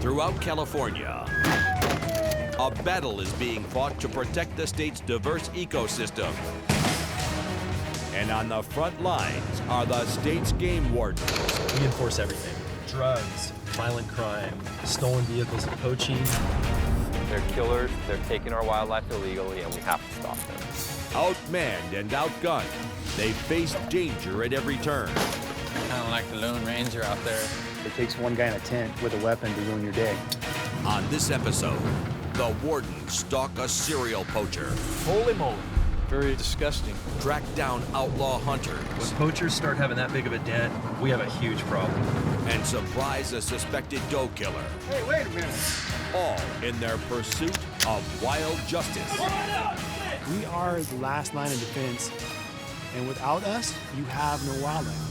Throughout California, a battle is being fought to protect the state's diverse ecosystem. And on the front lines are the state's game wardens. We enforce everything. Drugs, violent crime, stolen vehicles, and poaching. They're killers, they're taking our wildlife illegally, and we have to stop them. Outmanned and outgunned, they face danger at every turn. Kind of like the Lone Ranger out there. It takes one guy in a tent with a weapon to ruin your day. On this episode, the wardens stalk a serial poacher, Holy moly. Very disgusting. track down outlaw hunters, When poachers start having that big of a dent, we have a huge problem. and surprise a suspected doe killer. Hey, wait a minute. All in their pursuit of wild justice. We are the last line of defense, and without us, you have no wildlife.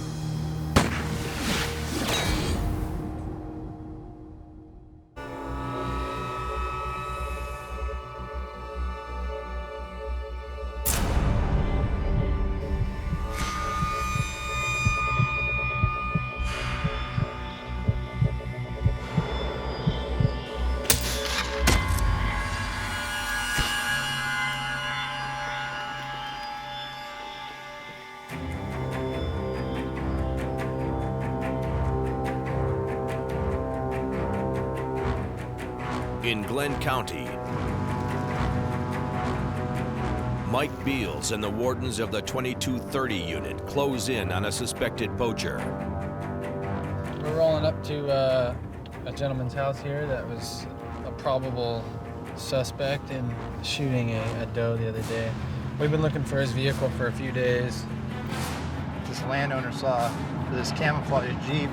In Glenn County, Mike Beals and the wardens of the 2230 unit close in on a suspected poacher. We're rolling up to a gentleman's house here that was a probable suspect in shooting a doe the other day. We've been looking for his vehicle for a few days. This landowner saw this camouflage Jeep,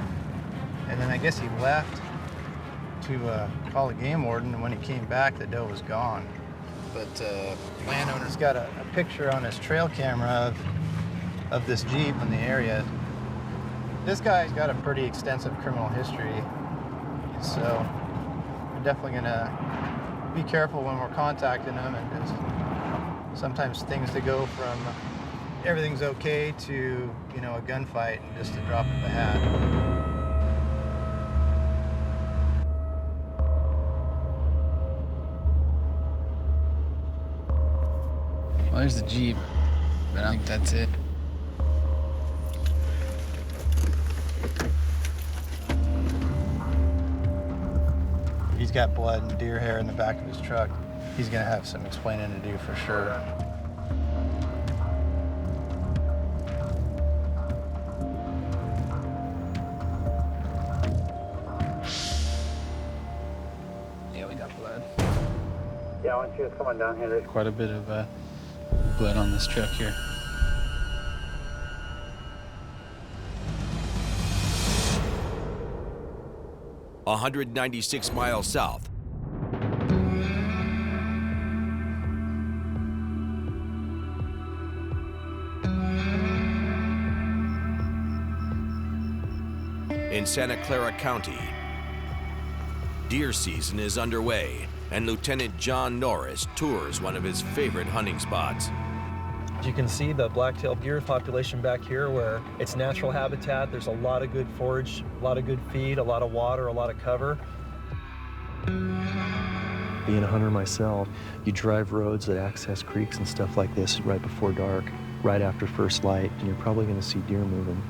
and then I guess he left to call the game warden, and when he came back, the doe was gone. But landowner's got a picture on his trail camera of this Jeep in the area. This guy's got a pretty extensive criminal history, so we're definitely gonna be careful when we're contacting him, and just sometimes things to go from everything's okay to, you know, a gunfight and just a drop of the hat. Well, there's the Jeep, but I think that's it. He's got blood and deer hair in the back of his truck. He's gonna have some explaining to do for sure. Yeah, we got blood. Yeah, why don't you come on down here? There's Quite a bit of blood on this truck here. A 196 miles south, in Santa Clara County, deer season is underway, and Lieutenant John Norris tours one of his favorite hunting spots. You can see the black-tailed deer population back here where it's natural habitat. There's a lot of good forage, a lot of good feed, a lot of water, a lot of cover. Being a hunter myself, you drive roads that access creeks and stuff like this right before dark, right after first light, and you're probably gonna see deer moving.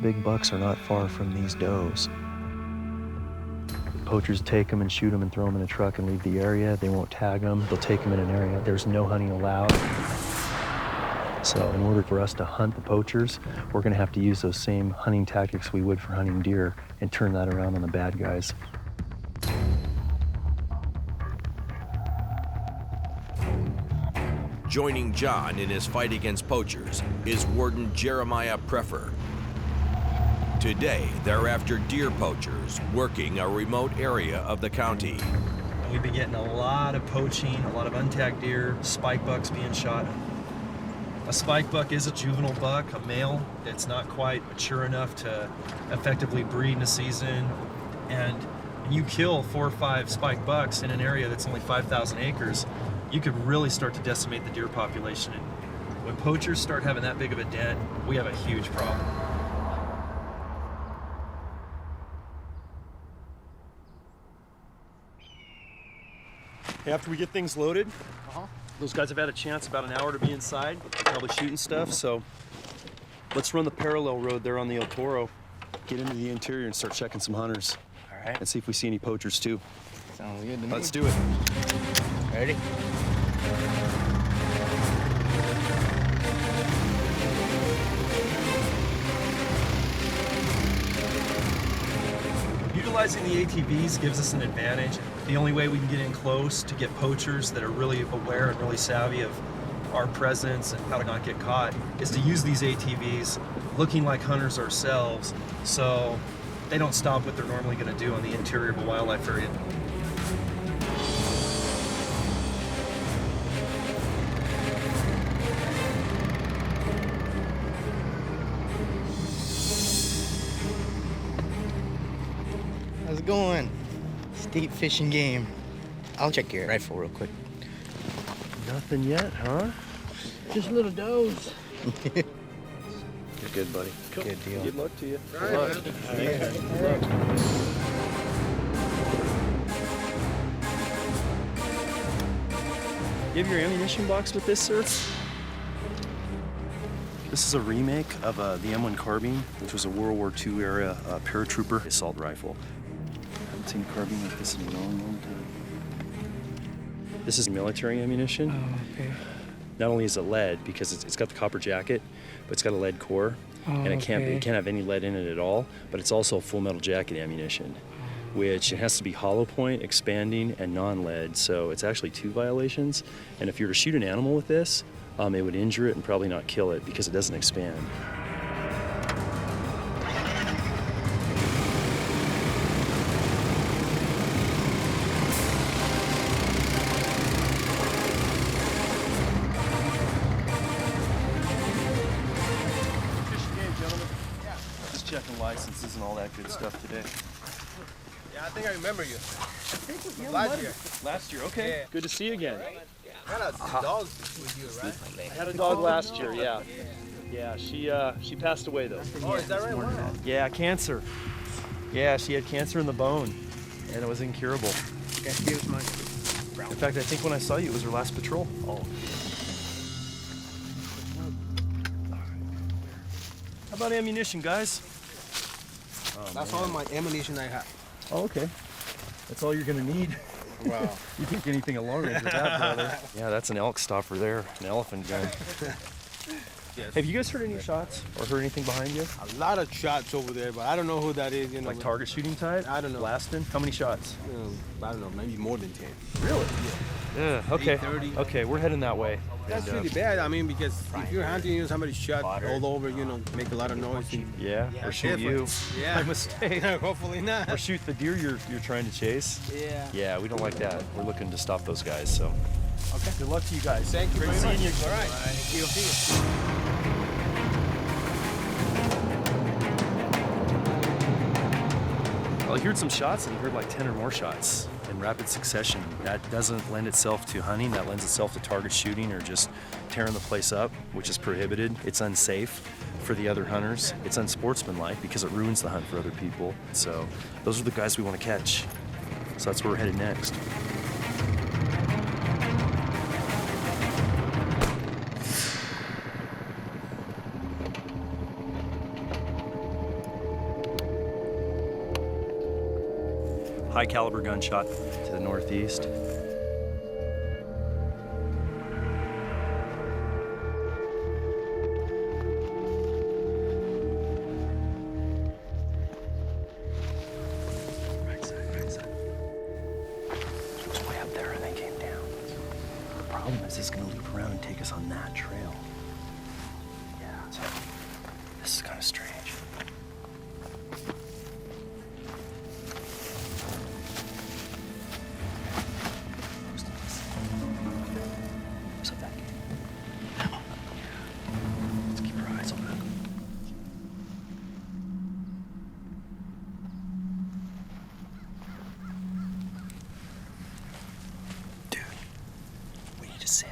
Big bucks are not far from these does. Poachers take them and shoot them and throw them in a truck and leave the area. They won't tag them. They'll take them in an area. There's no hunting allowed. So in order for us to hunt the poachers, we're gonna have to use those same hunting tactics we would for hunting deer and turn that around on the bad guys. Joining John in his fight against poachers is Warden Jeremiah Preffer. Today, they're after deer poachers working a remote area of the county. We've been getting a lot of poaching, a lot of untagged deer, spike bucks being shot. A spike buck is a juvenile buck, a male. It's not quite mature enough to effectively breed in a season. And when you kill 4 or 5 spike bucks in an area that's only 5,000 acres, you could really start to decimate the deer population. And when poachers start having that big of a dent, we have a huge problem. After we get things loaded, those guys have had a chance about an hour to be inside, probably shooting stuff, so let's run the parallel road there on the El Toro, get into the interior and start checking some hunters. All right. And see if we see any poachers too. Sounds good to me. Let's do it. Ready? Utilizing the ATVs gives us an advantage. The only way we can get in close to get poachers that are really aware and really savvy of our presence and how to not get caught is to use these ATVs looking like hunters ourselves, so they don't stop what they're normally going to do on the interior of a wildlife area. How's it going? State Fish and Game. I'll check your rifle real quick. Nothing yet, huh? Just little does. You're good, buddy. Cool. Good deal. Good luck to you. Good luck. You have your ammunition box with this, sir? This is a remake of the M1 carbine, which was a World War II era paratrooper assault rifle. I haven't seen a carbine like this in a long, long time. This is military ammunition. Oh, okay. Not only is it lead, because it's got the copper jacket, but it's got a lead core, and it can't have any lead in it at all, but it's also full metal jacket ammunition, which it has to be hollow point, expanding, and non-lead, so it's actually 2 violations. And if you were to shoot an animal with this, it would injure it and probably not kill it because it doesn't expand. Just checking licenses and all that good stuff today. Yeah, I think I remember you. Last year. Last year, okay. Yeah. Good to see you again. I had a dog with you, right? I had a dog last year, yeah. Yeah, she passed away though. Oh, is that right? Wow. Yeah, cancer. Yeah, she had cancer in the bone, and it was incurable. Okay, here's mine. In fact, I think when I saw you, it was her last patrol. Oh. How about ammunition, guys? That's all my ammunition I have. Oh, okay. That's all you're gonna need. Wow. You can get anything at long range with that, brother. Yeah, that's an elk stopper there, an elephant gun. Yes. Have you guys heard any shots or heard anything behind you? A lot of shots over there, but I don't know who that is. You know, Like target shooting type? I don't know. Blasting? How many shots? I don't know, maybe more than 10. Really? Yeah. Okay. 8:30. Okay, we're heading that way. That's And, really bad. I mean, because if you're hunting, you know, somebody shot all over, you know, make a lot of noise. Yeah, or shoot you. Yeah. By mistake. Hopefully not. Or shoot the deer you're trying to chase. Yeah. Yeah, we don't like that. We're looking to stop those guys, so. Okay. Good luck to you guys. Thank you Great very seeing much. you. All right. Thank you. See you. Well, I heard some shots and I heard like 10 or more shots in rapid succession. That doesn't lend itself to hunting. That lends itself to target shooting or just tearing the place up, which is prohibited. It's unsafe for the other hunters. It's unsportsmanlike because it ruins the hunt for other people. So those are the guys we want to catch. So that's where we're headed next. High caliber gunshot to the northeast. Right side. It was way up there and they came down. The problem is it's gonna loop around and take us on that trail. Yeah, so this is kind of strange. Let's keep our eyes on that. Dude, we need to sit.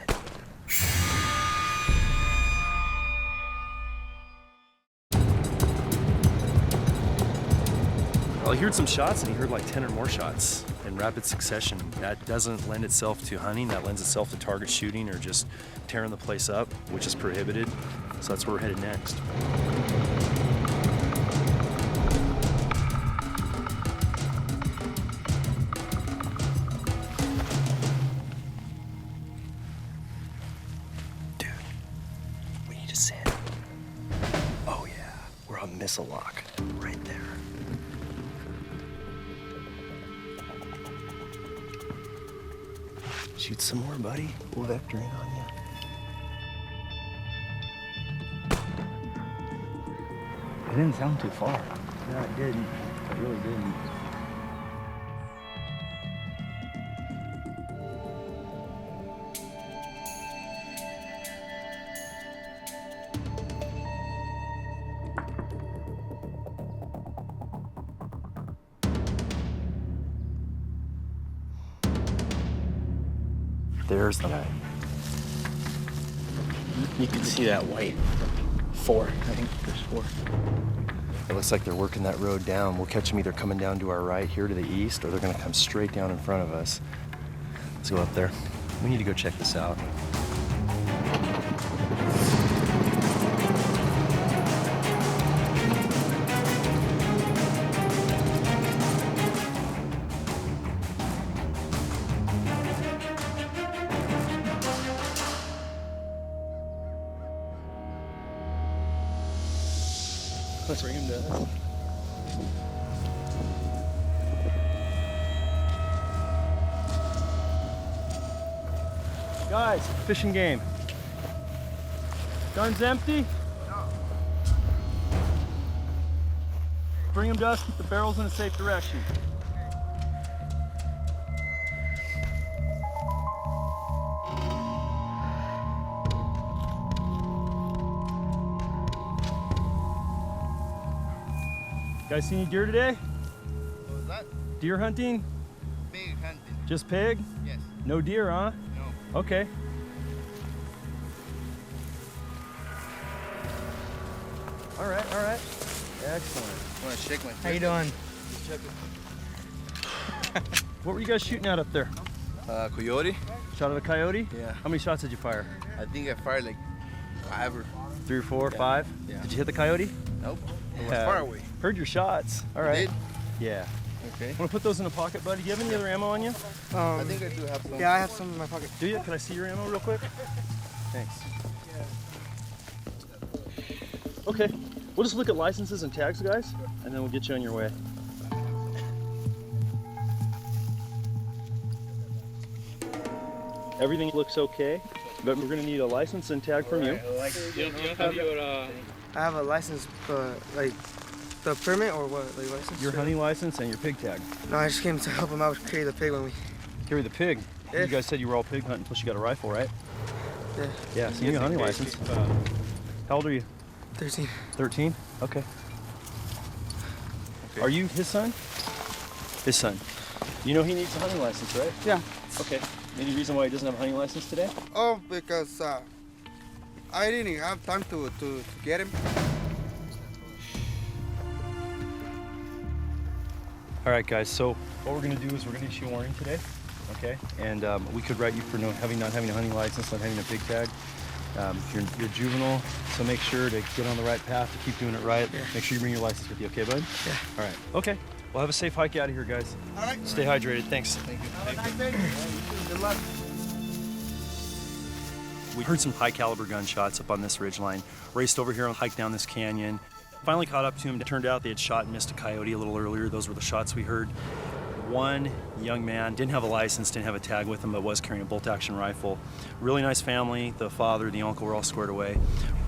Well, he heard some shots and he heard like 10 or more shots in in rapid succession. That doesn't lend itself to hunting, that lends itself to target shooting or just tearing the place up, which is prohibited. So that's where we're headed next. Dude, we need to sand. Oh yeah, we're on missile lock, right there. Shoot some more, buddy. We'll vector in on you. It didn't sound too far. No, it didn't. It really didn't. There's the guy. You can see that white. 4, I think there's 4. It looks like they're working that road down. We'll catch them either coming down to our right here to the east, or they're gonna come straight down in front of us. Let's go up there. We need to go check this out. Let's bring him to. Guys, fishing game. Guns empty? No. Bring them to us, keep the barrels in a safe direction. Guys see any deer today? What was that? Deer hunting? Pig hunting. Just pig? Yes. No deer, huh? No. Okay. All right, all right. Excellent. I want to shake my How you doing? What were you guys shooting at up there? Coyote? Shot at a coyote? Yeah. How many shots did you fire? I think I fired like 5 or 3 or 4 or Yeah. 5? Yeah. Did you hit the coyote? nope. It was Yeah. far away. Heard your shots. All right. Did? Yeah. Okay. Want to put those in a pocket, buddy? Do you have any other ammo on you? I think I do have some. Yeah, I have some in my pocket. Do you? Can I see your ammo real quick? Thanks. Okay. We'll just look at licenses and tags, guys, and then we'll get you on your way. Everything looks okay, but we're going to need a license and tag from you. I have a license, like the permit or what? Like license? Your hunting license and your pig tag. No, I just came to help him out carry the pig when we. Carry the pig. Yeah. You guys said you were all pig hunting, plus you got a rifle, right? Yeah. Yeah, so you need a hunting license. How old are you? 13. 13? Okay. Are you his son? His son. You know he needs a hunting license, right? Yeah. Okay. Any reason why he doesn't have a hunting license today? Oh, because I didn't have time to get him. All right, guys. So what we're gonna do is we're gonna issue a warning today, okay? And we could write you for not having a hunting license, not having a pig tag. You're juvenile, so make sure to get on the right path, to keep doing it right. Yeah. Make sure you bring your license with you, okay, bud? Yeah. All right. Okay. Well, have a safe hike out of here, guys. All right. Stay hydrated. Thanks. Thank you. Good luck. We heard some high caliber gunshots up on this ridgeline, raced over here and hiked down this canyon. Finally caught up to him. It turned out they had shot and missed a coyote a little earlier. Those were the shots we heard. One young man didn't have a license, didn't have a tag with him, but was carrying a bolt-action rifle. Really nice family. The father, the uncle were all squared away.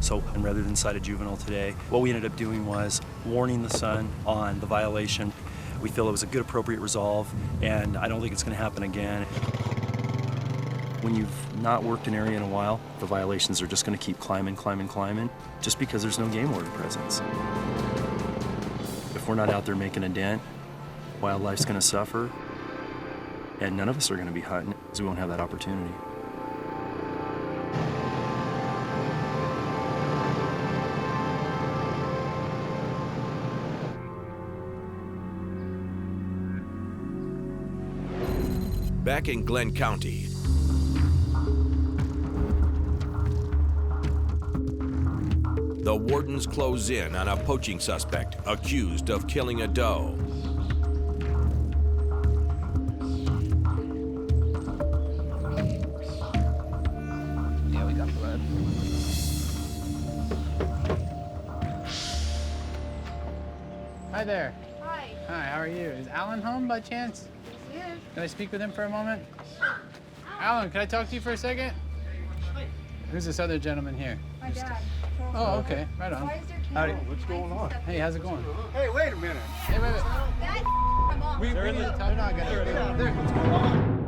So, and rather than cite a juvenile today, what we ended up doing was warning the son on the violation. We feel it was a good, appropriate resolve, and I don't think it's going to happen again. When you've not worked an area in a while, the violations are just going to keep climbing, just because there's no game warden presence. If we're not out there making a dent, wildlife's going to suffer, and none of us are going to be hunting, because we won't have that opportunity. Back in Glenn County, the wardens close in on a poaching suspect accused of killing a doe. Yeah, we got blood. Hi there. Hi. Hi, how are you? Is Alan home by chance? Yes. Can I speak with him for a moment? Alan, can I talk to you for a second? Who's this other gentleman here? My dad. Oh, okay. Right on. Why is there Howdy. camera? What's going on? Hey, how's it going? Hey, wait a minute. Hey, wait. That I'm off. We need to talk. They're not gonna get out there. What's going on?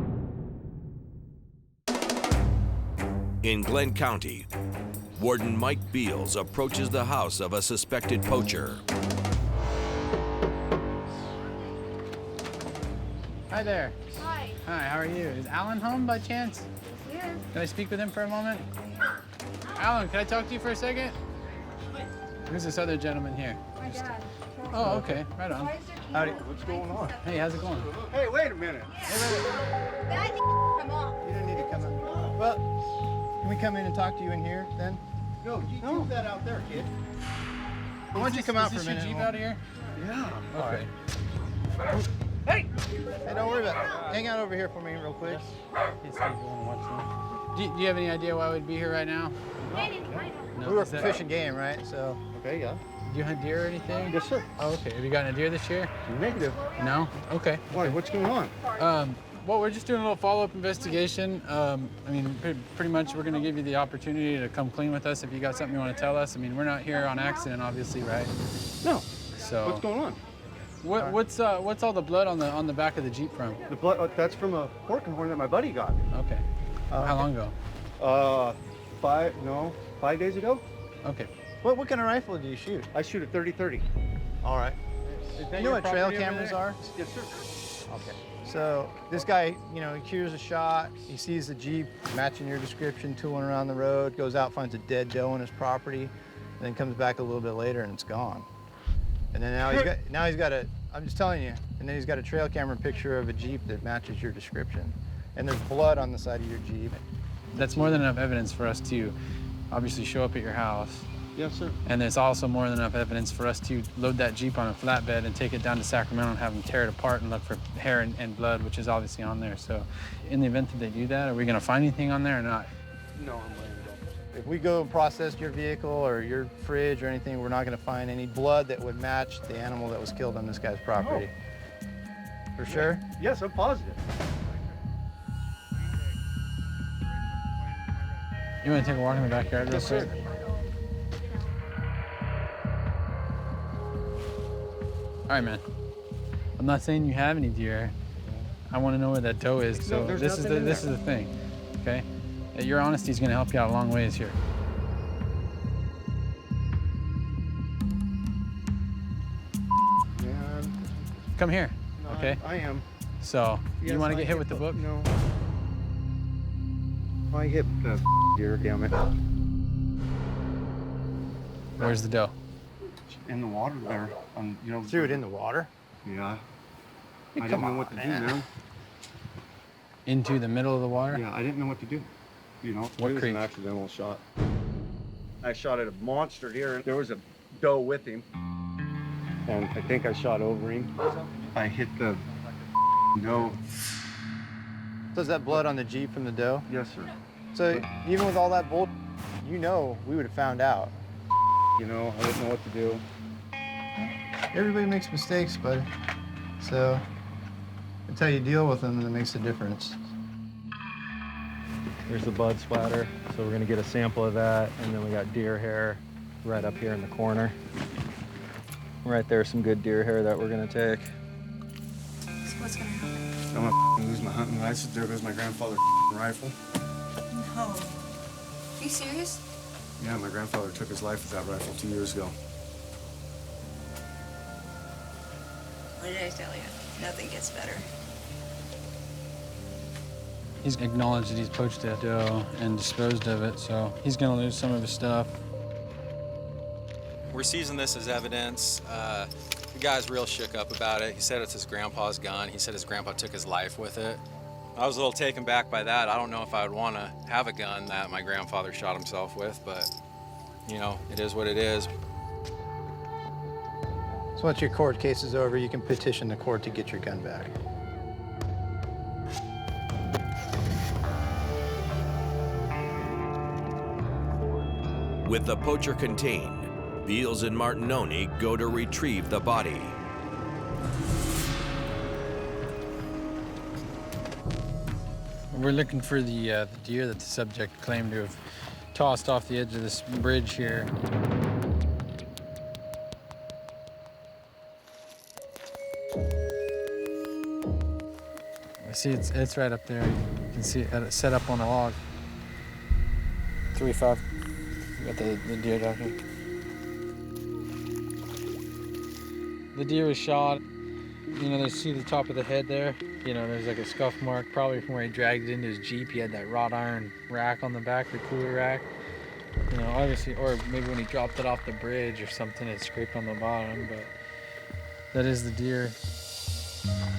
In Glenn County, Warden Mike Beals approaches the house of a suspected poacher. Hi there. Hi. Hi, how are you? Is Alan home by chance? Yes. Can I speak with him for a moment? Alan, can I talk to you for a second? Who's this other gentleman here? My dad. Oh, okay. Right on. Why is there Howdy. camera? What's going on? Hey, how's it going? Hey, wait a minute. That I'm off. You don't need to come in. Well, can we come in and talk to you in here then? No, you move that out there, kid. Why don't you come out for a minute? Is this your Jeep out of here? Yeah. Okay. Hey, don't worry about it. Hang out over here for me real quick. Hey, Steve, you want to watch them? Do you have any idea why we'd be here right now? No. We were Is that- fishing game, right? So. Okay, yeah. Do you hunt deer or anything? Yes, sir. Oh, okay. Have you gotten a deer this year? Negative. No? Okay. Why? What's going on? Well, we're just doing a little follow-up investigation. I mean, pretty much we're going to give you the opportunity to come clean with us if you got something you want to tell us. I mean, we're not here on accident, obviously, right? No. So. What's going on? What's all the blood on the back of the Jeep from? The blood. That's from a pork and horn that my buddy got. Okay. How long ago? 5 days ago. Okay. What kind of rifle do you shoot? I shoot a 30-30. All right. You know what trail cameras are? Yes, sir. Okay. So this guy, you know, he hears a shot, he sees the Jeep matching your description, tooling around the road, goes out, finds a dead doe on his property, and then comes back a little bit later and it's gone. And then now he's got a, I'm just telling you, and then he's got a trail camera picture of a Jeep that matches your description. And there's blood on the side of your Jeep. That's more than enough evidence for us to obviously show up at your house. Yes, sir. And there's also more than enough evidence for us to load that Jeep on a flatbed and take it down to Sacramento and have them tear it apart and look for hair and blood, which is obviously on there. So in the event that they do that, are we gonna find anything on there or not? No, I'm letting it go. If we go and process your vehicle or your fridge or anything, we're not gonna find any blood that would match the animal that was killed on this guy's property. For sure? Yes, I'm positive. You wanna take a walk in the backyard real quick? All right, man. I'm not saying you have any deer. I want to know where that doe is. So there's this is nothing in this is there. the thing, okay? Your honesty is going to help you out a long ways here. Yeah, Come here, no, okay? I am. So Yes, you want to I get hit with the book? No. I hit the deer, damn it. Where's the doe? In the water there. You know, threw it in the water? Yeah. I didn't know what to do, man. Into the middle of the water? Yeah, I didn't know what to do. You know, What it was creek? an accidental shot. I shot at a monster deer, and there was a doe with him. And I think I shot over him. I hit the doe. So is that blood on the Jeep from the doe? Yes, sir. So even with all that bull, you know, we would have found out. You know, I didn't know what to do. Everybody makes mistakes, bud. So it's how you deal with them that makes a difference. There's the blood splatter, so we're gonna get a sample of that, and then we got deer hair right up here in the corner. Right there, some good deer hair that we're gonna take. So what's gonna happen? I'm gonna lose my hunting license. There goes my grandfather's rifle. No. Are you serious? Yeah, my grandfather took his life with that rifle 2 years ago. What did I tell you? Nothing gets better. He's acknowledged that he's poached a doe and disposed of it, so he's going to lose some of his stuff. We're seizing this as evidence. The guy's real shook up about it. He said it's his grandpa's gun. He said his grandpa took his life with it. I was a little taken back by that. I don't know if I would want to have a gun that my grandfather shot himself with, but, you know, it is what it is. So once your court case is over, you can petition the court to get your gun back. With the poacher contained, Beals and Martinoni go to retrieve the body. We're looking for the deer that the subject claimed to have tossed off the edge of this bridge here. I see it's right up there. You can see it set up on a log. 3-5. We got the deer down here. The deer was shot. You know, they see the top of the head there. You know, there's like a scuff mark, probably from where he dragged it into his Jeep. He had that wrought iron rack on the back, the cooler rack. You know, obviously, or maybe when he dropped it off the bridge or something, it scraped on the bottom, but that is the deer.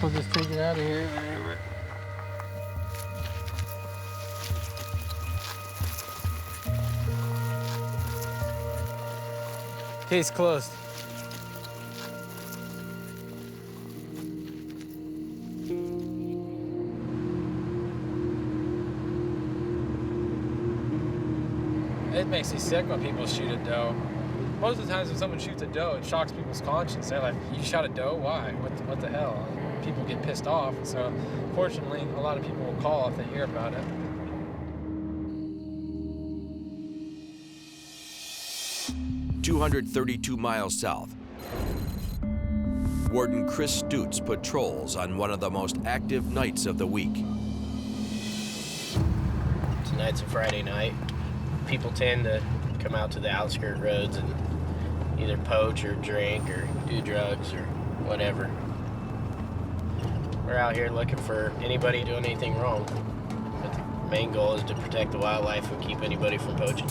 We'll just take it out of here. Case closed. It makes me sick when people shoot a doe. Most of the times when someone shoots a doe, it shocks people's conscience. They're like, you shot a doe? Why? What the hell? People get pissed off. So fortunately, a lot of people will call if they hear about it. "232 miles south, Warden Chris Stutz patrols on one of the most active nights of the week. Tonight's a Friday night. People tend to come out to the outskirt roads and either poach or drink or do drugs or whatever. We're out here looking for anybody doing anything wrong. But the main goal is to protect the wildlife and keep anybody from poaching.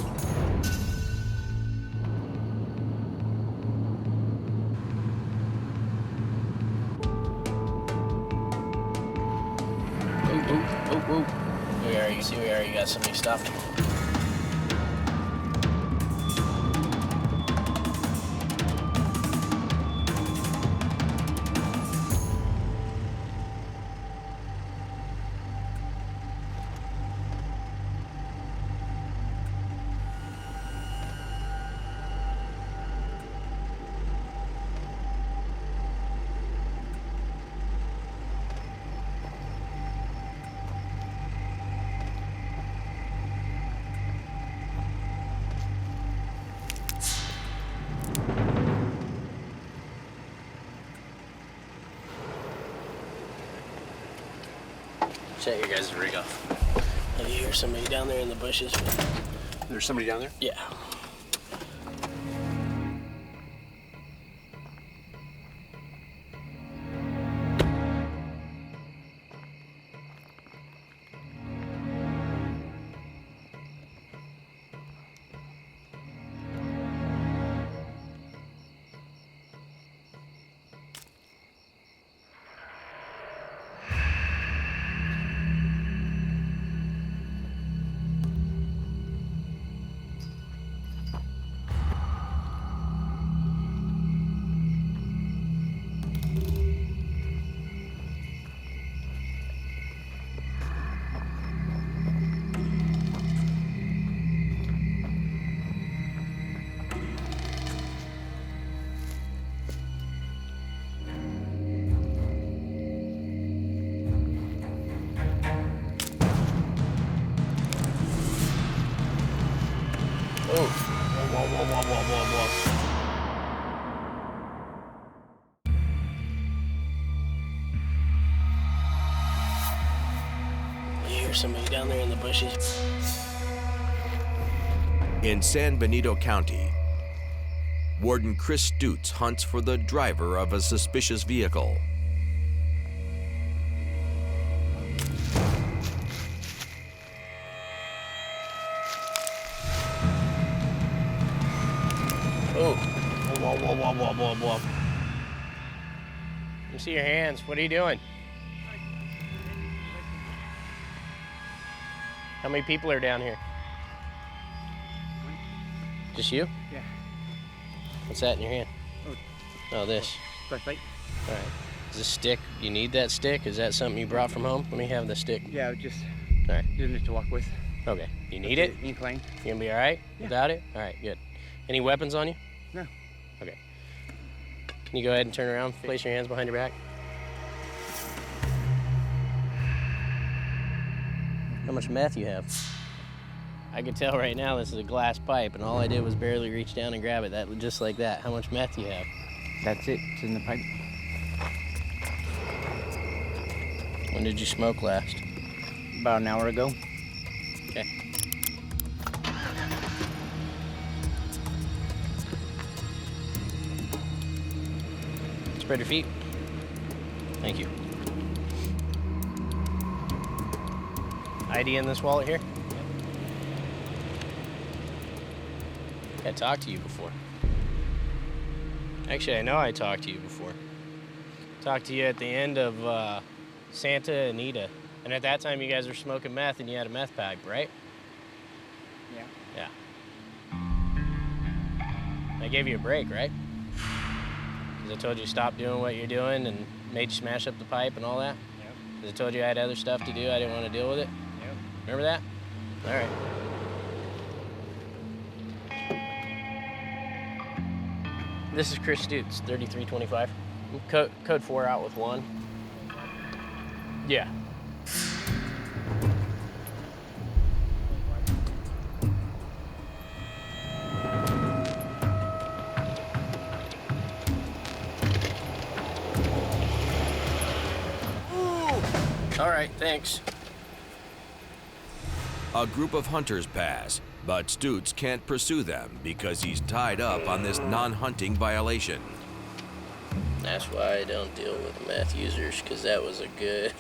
Oh. We already got somebody stopped. Shut your guys' rig off. I hear somebody down there in the bushes. There's somebody down there? Yeah. Whoa. You hear somebody down there in the bushes? In San Benito County, Warden Chris Stutz hunts for the driver of a suspicious vehicle. Whoa. Let me see your hands. What are you doing? How many people are down here? Just you? Yeah. What's that in your hand? Oh, this. Flashlight. All right. Is this stick, you need that stick? Is that something you brought from home? Let me have the stick. Yeah, just all right. using it to walk with. Okay. You need it? Incline. You gonna be all right Yeah. without it? All right, good. Any weapons on you? No. Okay. Can you go ahead and turn around, place your hands behind your back? How much meth you have? I can tell right now this is a glass pipe, and all I did was barely reach down and grab it. That just like that. How much meth you have? That's it. It's in the pipe. When did you smoke last? About an hour ago. Okay. Spread your feet. Thank you. ID in this wallet here? I talked to you before. Actually, I know I talked to you before. Talked to you at the end of Santa Anita. And at that time, you guys were smoking meth and you had a meth pack, right? Yeah. Yeah. I gave you a break, right? Because I told you to stop doing what you're doing and made you smash up the pipe and all that? Yep. Because I told you I had other stuff to do, I didn't want to deal with it? Yep. Remember that? All right. This is Chris Stutes, 3325. Code 4 out with 1. Yeah. All right, thanks. A group of hunters pass, but Stutes can't pursue them because he's tied up on this non-hunting violation. That's why I don't deal with meth users, because that was a good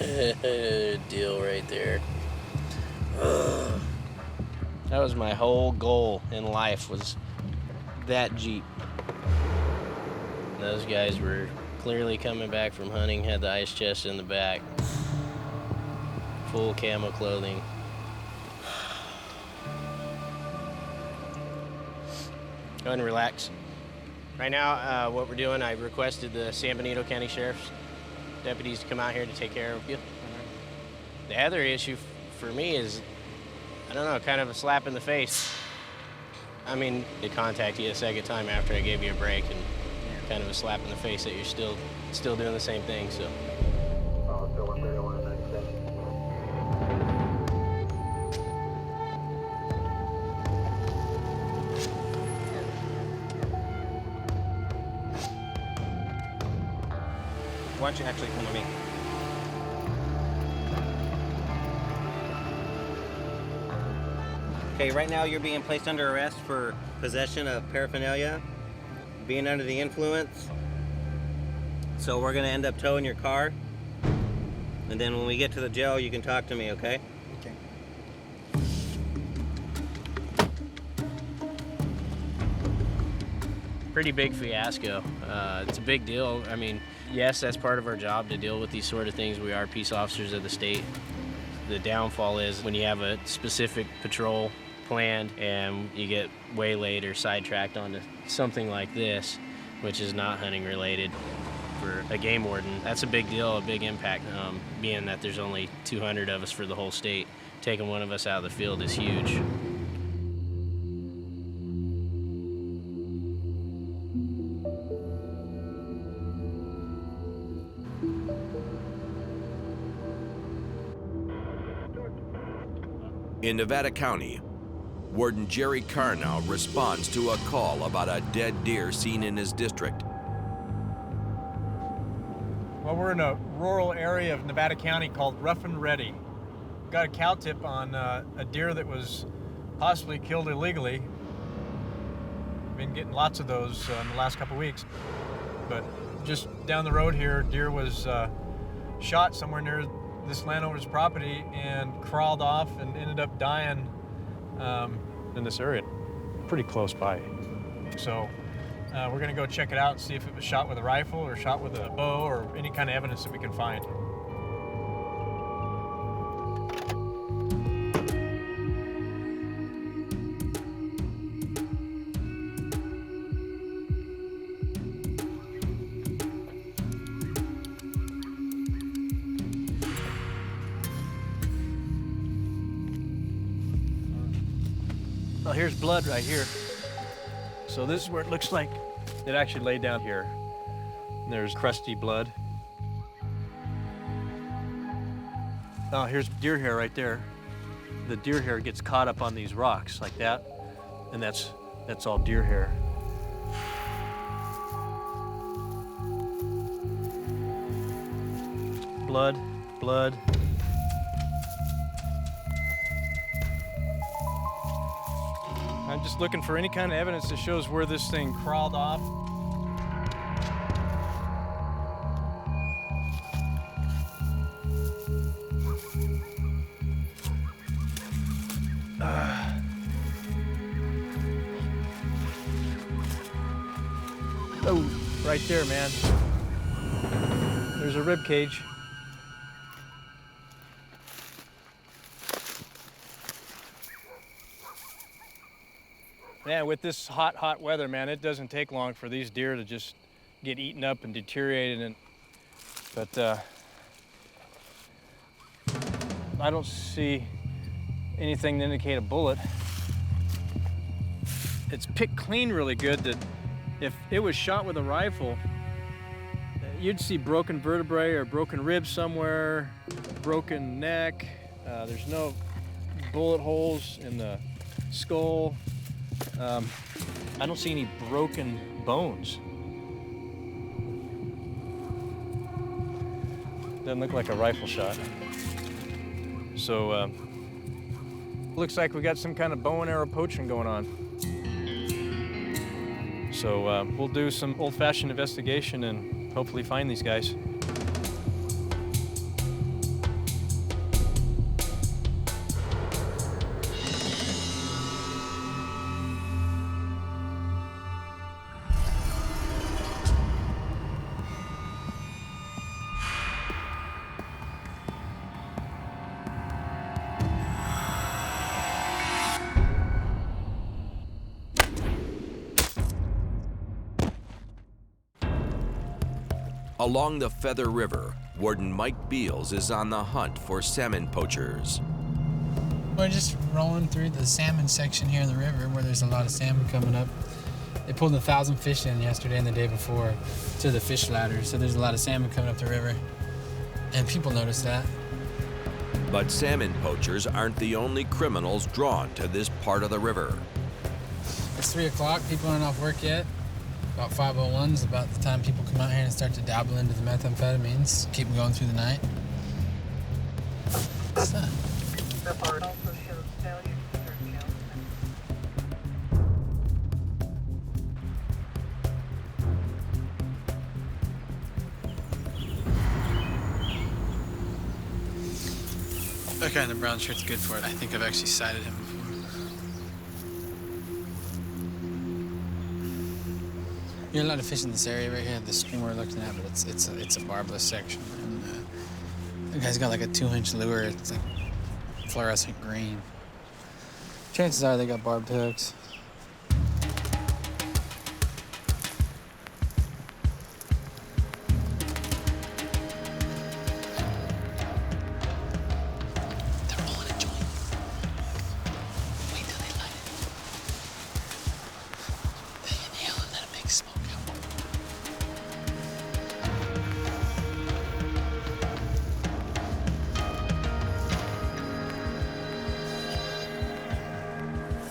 deal right there. That was my whole goal in life, was that Jeep. Those guys were clearly coming back from hunting, had the ice chest in the back. Full camo clothing. Go ahead and relax. Right now, what we're doing, I requested the San Benito County Sheriff's deputies to come out here to take care of you. The other issue for me is, I don't know, kind of a slap in the face. I mean, to contact you a second time after I gave you a break, and kind of a slap in the face that you're still doing the same thing, so. Why don't you actually come with me? Okay, right now you're being placed under arrest for possession of paraphernalia, being under the influence. So we're gonna end up towing your car. And then when we get to the jail, you can talk to me, okay? Okay. Pretty big fiasco. It's a big deal. I mean, yes, that's part of our job to deal with these sort of things. We are peace officers of the state. The downfall is when you have a specific patrol planned and you get waylaid or sidetracked onto something like this, which is not hunting related. For a game warden, that's a big deal, a big impact, being that there's only 200 of us for the whole state. Taking one of us out of the field is huge. In Nevada County, Warden Jerry Carnow responds to a call about a dead deer seen in his district. Well, we're in a rural area of Nevada County called Rough and Ready. Got a cow tip on a deer that was possibly killed illegally. Been getting lots of those in the last couple weeks. But just down the road here, deer was shot somewhere near this landowner's property and crawled off and ended up dying in this area, pretty close by. So we're gonna go check it out and see if it was shot with a rifle or shot with a bow or any kind of evidence that we can find. Well, here's blood right here. So this is where it looks like it actually laid down here. And there's crusty blood. Oh, here's deer hair right there. The deer hair gets caught up on these rocks like that, and that's all deer hair. Blood, blood. I'm just looking for any kind of evidence that shows where this thing crawled off. Oh, right there, man. There's a rib cage. Yeah, with this hot weather, man, it doesn't take long for these deer to just get eaten up and deteriorated. But I don't see anything to indicate a bullet. It's picked clean really good that if it was shot with a rifle, you'd see broken vertebrae or broken ribs somewhere, broken neck. There's no bullet holes in the skull. I don't see any broken bones. Doesn't look like a rifle shot. So, looks like we got some kind of bow and arrow poaching going on. So we'll do some old-fashioned investigation and hopefully find these guys. Along the Feather River, Warden Mike Beals is on the hunt for salmon poachers. We're just rolling through the salmon section here in the river where there's a lot of salmon coming up. They pulled 1,000 fish in yesterday and the day before to the fish ladder, so there's a lot of salmon coming up the river. And people notice that. But salmon poachers aren't the only criminals drawn to this part of the river. It's 3 o'clock, people aren't off work yet. About 5:01 is about the time people come out here and start to dabble into the methamphetamines, keep them going through the night. What's that? Report also shows failure to start counseling. That guy in the brown shirt's good for it. I think I've actually sighted him before. You're allowed to fish in this area right here, the stream we're looking at, but it's a barbless section. And the guy's got like a 2-inch lure. It's like fluorescent green. Chances are they got barbed hooks. They're rolling a joint. Wait till they light it. They inhale and let a big smoke out.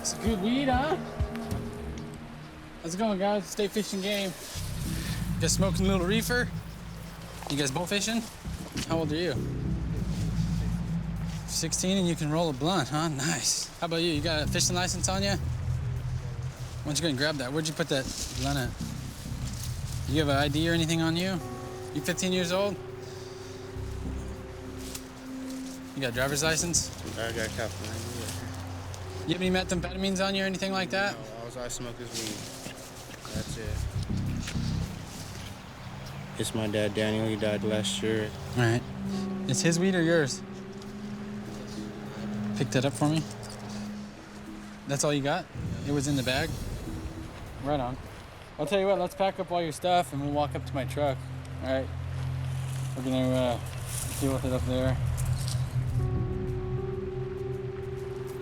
It's good weed, huh? How's it going, guys? Stay fishing game. You guys smoking a little reefer? You guys bow fishing? How old are you? 16 and you can roll a blunt, huh? Nice. How about you? You got a fishing license on you? Why don't you go and grab that? Where'd you put that blunt at? Do you have an ID or anything on you? You 15 years old? You got a driver's license? I got California. You have any methamphetamines on you or anything like that? No, all I smoke is weed. That's it. It's my dad, Daniel. He died last year. All right. Is his weed or yours? Pick that up for me. That's all you got? It was in the bag? Right on. I'll tell you what, let's pack up all your stuff and we'll walk up to my truck. All right. We're gonna deal with it up there.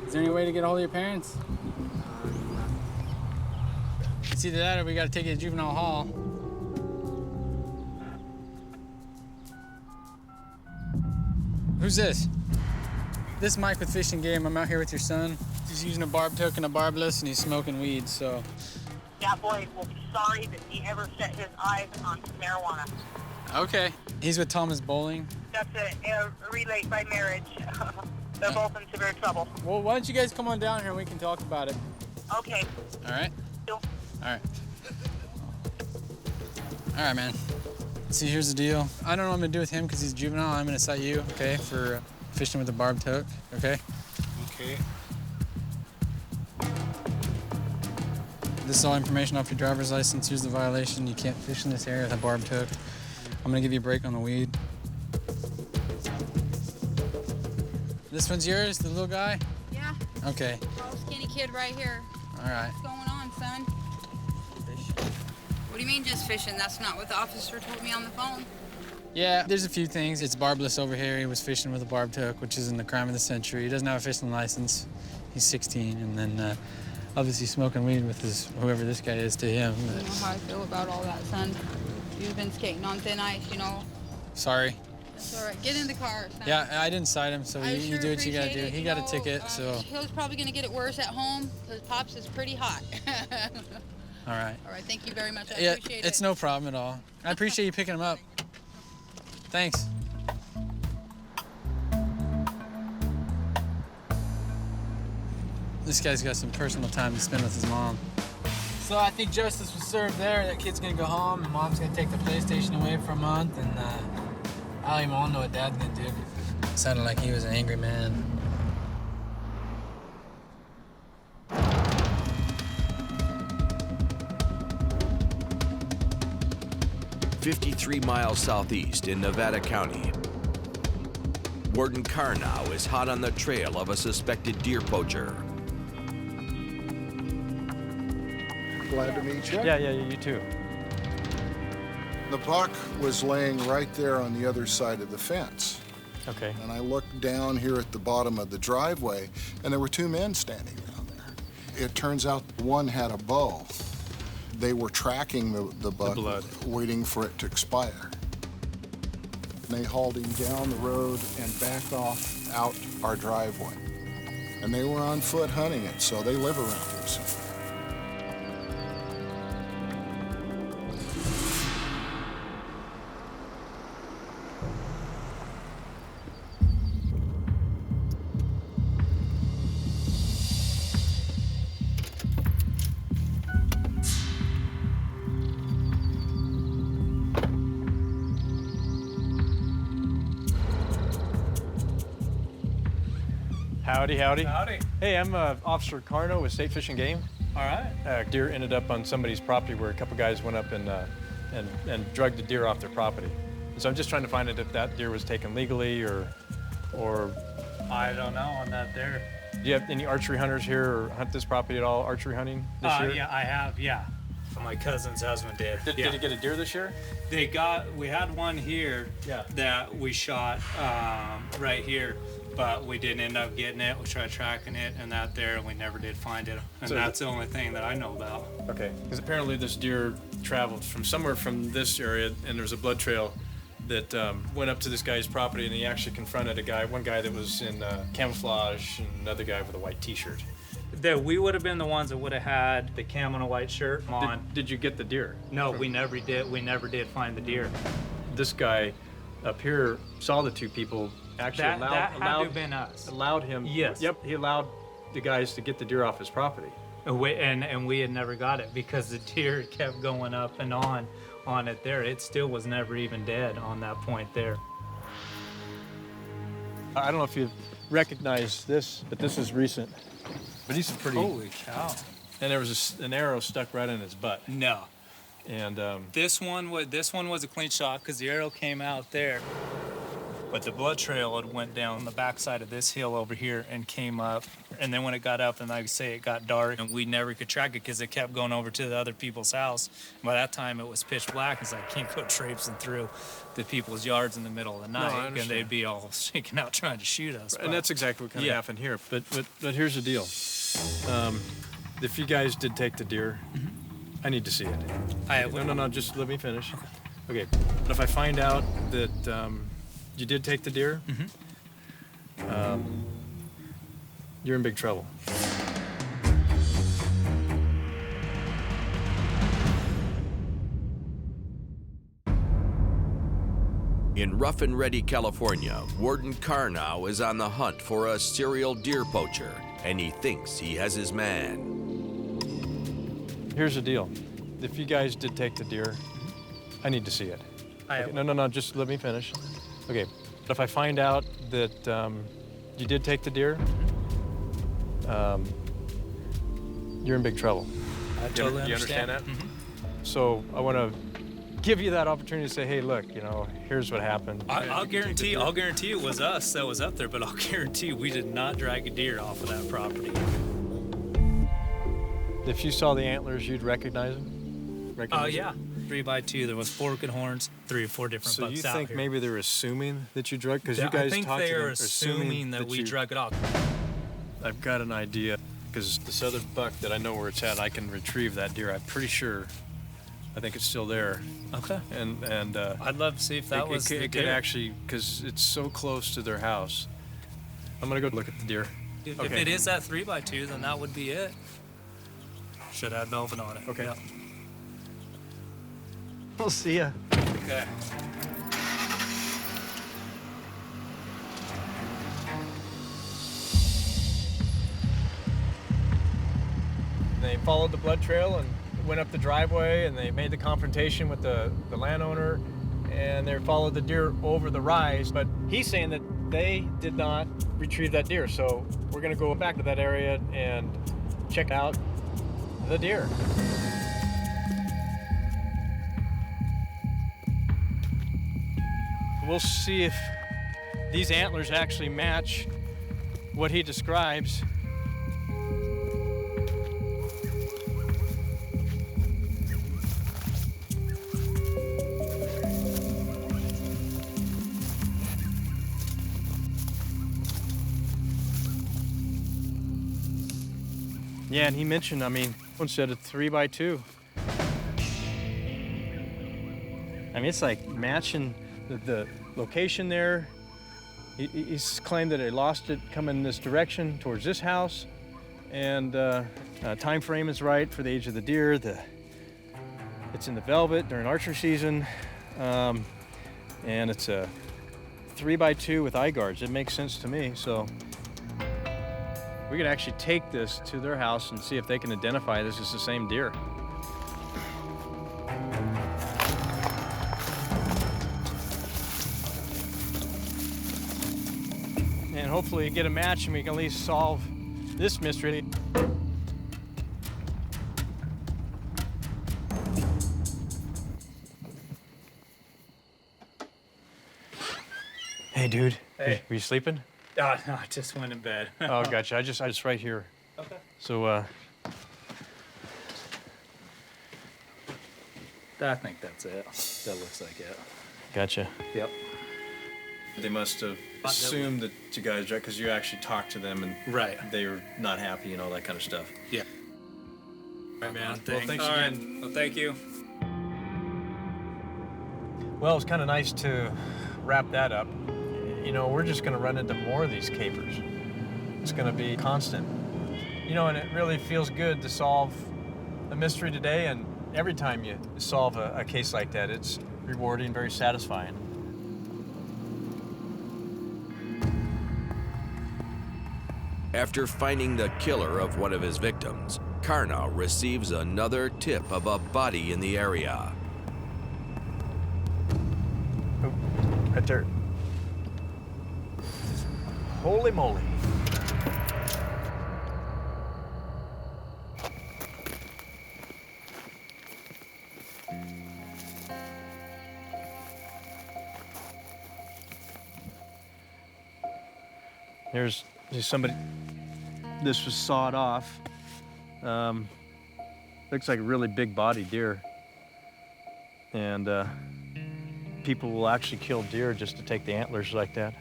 Is there any way to get a hold of your parents? It's either that or we gotta take you to juvenile hall. Who's this? This is Mike with Fish and Game. I'm out here with your son. He's using a barb took and a barbless, and he's smoking weed, so. That boy will be sorry that he ever set his eyes on marijuana. Okay. He's with Thomas Bowling. That's a relate by marriage. They're both in severe trouble. Well, why don't you guys come on down here and we can talk about it. Okay. All right? All right. All right, man. See, here's the deal. I don't know what I'm gonna do with him because he's juvenile. I'm gonna cite you, okay, for fishing with a barb took, okay? Okay. This is all information off your driver's license. Here's the violation. You can't fish in this area with a barb took. I'm gonna give you a break on the weed. This one's yours, the little guy? Yeah. Okay. Little skinny kid right here. All right. What's going on, son? What do you mean just fishing? That's not what the officer told me on the phone. Yeah, there's a few things. It's barbless over here. He was fishing with a barb took, which isn't the crime of the century. He doesn't have a fishing license. He's 16, and then obviously smoking weed with his whoever this guy is to him. You know how I feel about all that, son. You've been skating on thin ice, you know. Sorry. That's all right. Get in the car, son. Yeah, I didn't cite him, so you do what you gotta do. He got a ticket, so. He was probably gonna get it worse at home because Pops is pretty hot. All right. All right, thank you very much. I appreciate it. It's no problem at all. I appreciate you picking him up. Thanks. This guy's got some personal time to spend with his mom. So I think justice was served there. That kid's gonna go home, and mom's gonna take the PlayStation away for a month, and I don't even want to know what dad's gonna do. Sounded like he was an angry man. "53 miles southeast in Nevada County. Warden Karnow is hot on the trail of a suspected deer poacher. Glad to meet you. Yeah, you too. The buck was laying right there on the other side of the fence. Okay. And I looked down here at the bottom of the driveway, and there were two men standing down there. It turns out one had a bow. They were tracking the buck, waiting for it to expire. They hauled him down the road and backed off out our driveway. And they were on foot hunting it, so they live around here somewhere. Howdy, howdy. Howdy. Hey, I'm Officer Carno with State Fish and Game. All right. Deer ended up on somebody's property where a couple guys went up and drugged the deer off their property. And so I'm just trying to find out if that deer was taken legally or. I don't know on that there. Do you have any archery hunters here or hunt this property at all, archery hunting this year? Yeah, I have, yeah. My cousin's husband did. Did he get a deer this year? We had one here that we shot right here, but we didn't end up getting it. We tried tracking it and that there, and we never did find it. And that's the only thing that I know about. Okay, because apparently this deer traveled from somewhere from this area, and there's a blood trail that went up to this guy's property, and he actually confronted one guy that was in camouflage, and another guy with a white t-shirt. That we would have been the ones that would have had the camo and a white shirt on. Did you get the deer? No, we never did. We never did find the deer. This guy up here saw the two people. Actually that had to have been us. Allowed him. Yes. Yep. He allowed the guys to get the deer off his property. And we had never got it because the deer kept going up and on it there. It still was never even dead on that point there. I don't know if you recognize this, but this is recent. But he's pretty. Holy cow! And there was an arrow stuck right in his butt. No. And this one was a clean shot because the arrow came out there. But the blood trail had went down the backside of this hill over here and came up. And then when it got up, and like I say, it got dark, and we never could track it because it kept going over to the other people's house. By that time, it was pitch black, because I can't go traipsing through the people's yards in the middle of the night, and they'd be all shaking out trying to shoot us. And that's exactly what kind of happened here. But here's the deal. If you guys did take the deer, I need to see it. No, just let me finish. Okay. But if I find out that you did take the deer, you're in big trouble. In Rough and Ready, California, Warden Karnow is on the hunt for a serial deer poacher, and he thinks he has his man. Here's the deal. If you guys did take the deer, I need to see it. Okay. No, just let me finish. Okay, but if I find out that you did take the deer, you're in big trouble. I totally understand. You understand that? So I want to give you that opportunity to say, hey, look, here's what happened. I'll guarantee it was us that was up there, but I'll guarantee we did not drag a deer off of that property. If you saw the antlers, you'd recognize them? Yeah. 3x2. There was 4 good horns, 3 or 4 different bucks out here. So you think maybe they're assuming that you drug? Because you guys talked to them. I think they are assuming that we drug it off. I've got an idea, because this other buck that I know where it's at, I can retrieve that deer. I'm pretty sure. I think it's still there. Okay. And I'd love to see if that was the deer. It could actually, because it's so close to their house. I'm gonna go look at the deer. If it is that 3x2, then that would be it. Should have velvet on it. Okay. Yeah. We'll see ya. Okay. They followed the blood trail and went up the driveway, and they made the confrontation with the landowner, and they followed the deer over the rise. But he's saying that they did not retrieve that deer, so we're gonna go back to that area and check out the deer. We'll see if these antlers actually match what he describes. Yeah, and he mentioned, one said a 3x2. It's like matching the location there. He's claimed that he lost it coming this direction towards this house, and time frame is right for the age of the deer. It's in the velvet during archery season, and it's a 3x2 with eye guards. It makes sense to me. So we could actually take this to their house and see if they can identify this as the same deer. And hopefully get a match and we can at least solve this mystery. Hey, dude. Hey. Were you sleeping? No, I just went in bed. Oh, gotcha. I just right here. Okay. So, I think that's it. That looks like it. Gotcha. Yep. They must have assumed that you guys, because you actually talked to them and they were not happy and all that kind of stuff. Yeah. All right, man. Thanks again. Well, thank you. well, it's kind of nice to wrap that up. We're just going to run into more of these capers. It's going to be constant. And it really feels good to solve a mystery today, and every time you solve a case like that, it's rewarding, very satisfying. After finding the killer of one of his victims, Karnow receives another tip of a body in the area. Oh, right there. Holy moly. Here's somebody. This was sawed off. Looks like a really big body deer. And people will actually kill deer just to take the antlers like that.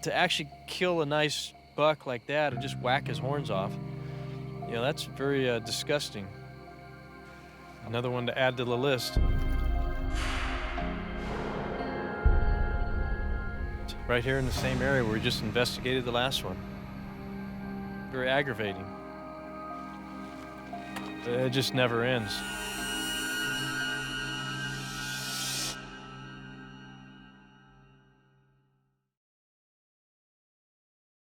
To actually kill a nice buck like that and just whack his horns off, you know, that's very disgusting. Another one to add to the list. Right here in the same area where we just investigated the last one. Very aggravating. It just never ends.